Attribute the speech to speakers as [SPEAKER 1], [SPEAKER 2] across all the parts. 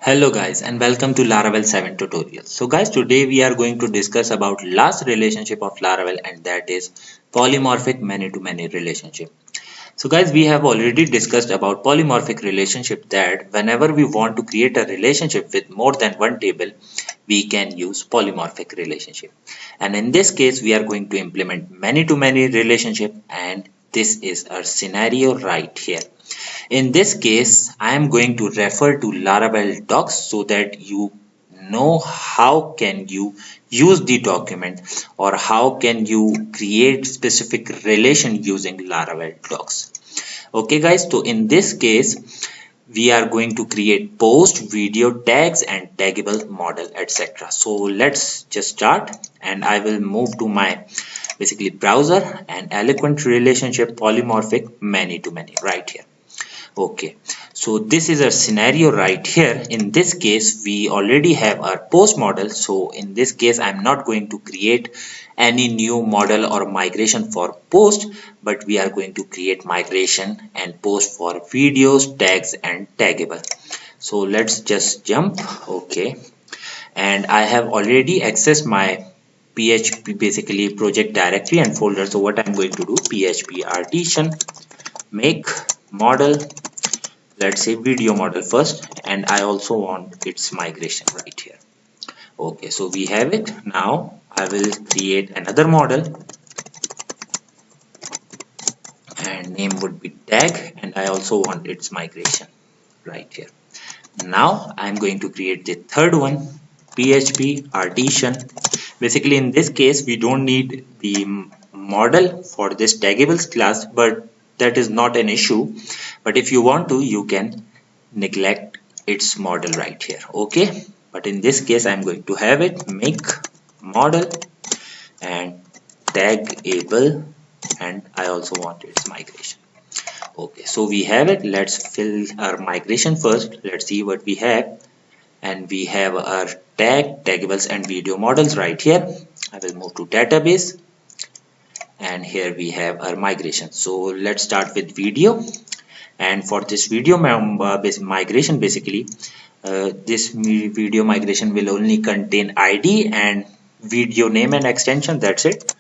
[SPEAKER 1] Hello guys and welcome to Laravel 7 tutorial. So guys, today we are going to discuss about last relationship of Laravel, and that is polymorphic many-to-many relationship. So guys, we have already discussed about polymorphic relationship, that whenever we want to create a relationship with more than one table, we can use polymorphic relationship. And in this case, we are going to implement many-to-many relationship, and this is our scenario right here. In this case, I am going to refer to Laravel docs so that you know how can you use the document, or how can you create specific relation using Laravel docs. Okay guys, so in this case we are going to create post, video, tags and taggable model, etc. So let's just start, and I will move to my basically browser and eloquent relationship polymorphic many to many right here. Okay, so this is a scenario right here. In this case, we already have our post model. So in this case, I'm not going to create any new model or migration for post, but we are going to create migration and post for videos, tags and taggable. So let's just jump. Okay, and I have already accessed my PHP basically project directory and folder. So what I'm going to do, PHP artisan make model, let's say video model first, and I also want its migration right here. Okay, so we have it. Now I will create another model and name would be tag, and I also want its migration right here. Now I'm going to create the third one, PHP artisan. Basically in this case we don't need the model for this tagables class, but that is not an issue. But if you want to, you can neglect its model right here. Okay, but in this case I'm going to have it make model and tagable, and I also want its migration. Okay, so we have it. Let's fill our migration first. Let's see what we have. And we have our tag, tagables and video models right here. I will move to database, and here we have our migration. So let's start with video. And for this video migration, basically this video migration will only contain ID and video name and extension. That's it.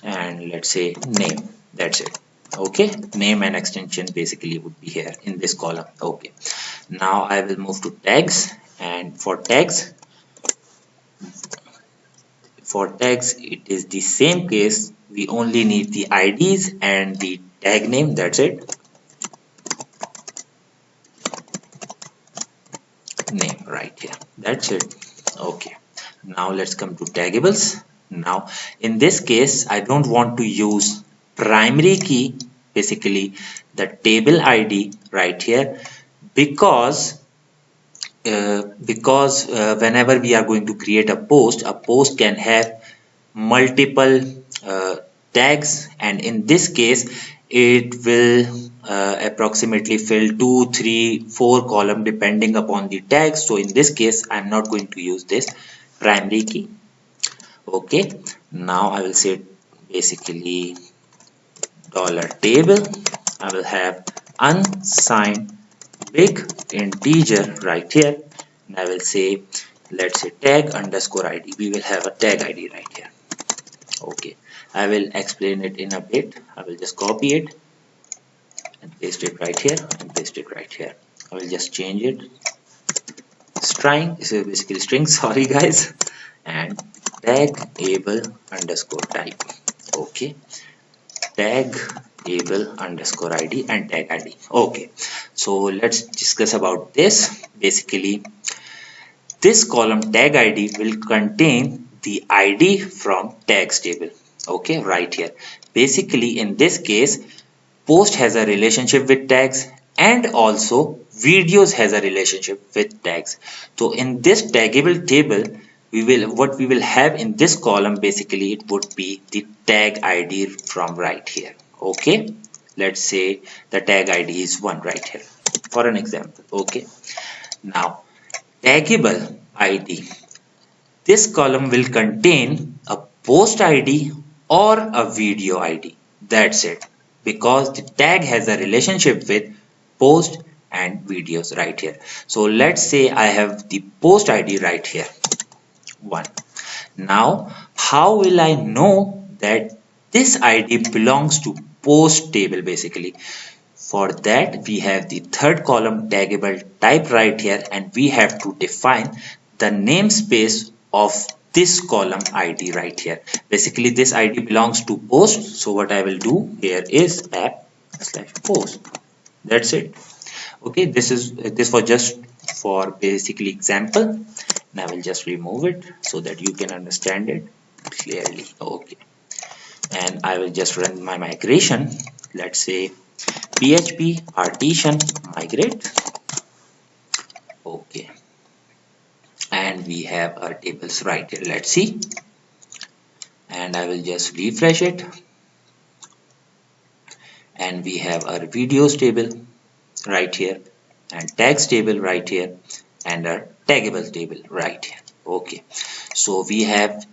[SPEAKER 1] And let's say name. That's it. Okay, name and extension basically would be here in this column. Okay, now I will move to tags, and for tags it is the same case. We only need the IDs and the tag name. That's it. Name right here. That's it. Okay, now let's come to tagables. Now in this case I don't want to use primary key, basically the table ID right here, because whenever we are going to create a post can have multiple tags, and in this case it will approximately fill 2, 3, 4 column depending upon the tags. So in this case I'm not going to use this primary key. Okay, now I will say basically $table. I will have unsigned big integer right here, and I will say, let's say tag underscore ID. We will have a tag ID right here. Okay, I will explain it in a bit. I will just copy it and paste it right here and paste it right here. I will just change it. String, this is basically string, sorry guys, and tag able underscore type. Okay, tag able underscore ID and tag ID. Okay, so let's discuss about this. Basically this column tag ID will contain the ID from tags table. Okay, right here. Basically in this case post has a relationship with tags, and also videos has a relationship with tags. So in this taggable table what we will have in this column, basically it would be the tag ID from right here. Okay, let's say the tag ID is 1 right here for an example. Okay, now taggable ID, this column will contain a post ID or a video ID. That's it, because the tag has a relationship with post and videos right here. So let's say I have the post ID right here, 1. Now how will I know that this ID belongs to post table? Basically, for that we have the third column taggable type right here, and we have to define the namespace of this column ID right here. Basically this ID belongs to post, so what I will do here is app slash post. That's it. Okay, this was just for basically example, and I will just remove it so that you can understand it clearly. Okay, and I will just run my migration. Let's say PHP partition migrate. Okay, and we have our tables right here. Let's see, and I will just refresh it, and we have our videos table right here, and tags table right here, and our taggable table right here. Okay, so we have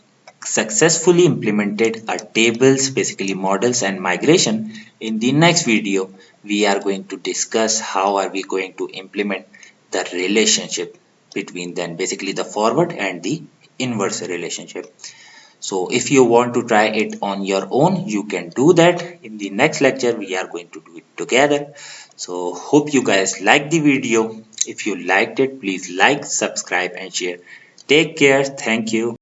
[SPEAKER 1] successfully implemented our tables, basically models and migration. In the next video we are going to discuss how are we going to implement the relationship between them, basically the forward and the inverse relationship. So if you want to try it on your own, you can do that. In the next lecture we are going to do it together. So hope you guys liked the video. If you liked it, please like, subscribe and share. Take care. Thank you.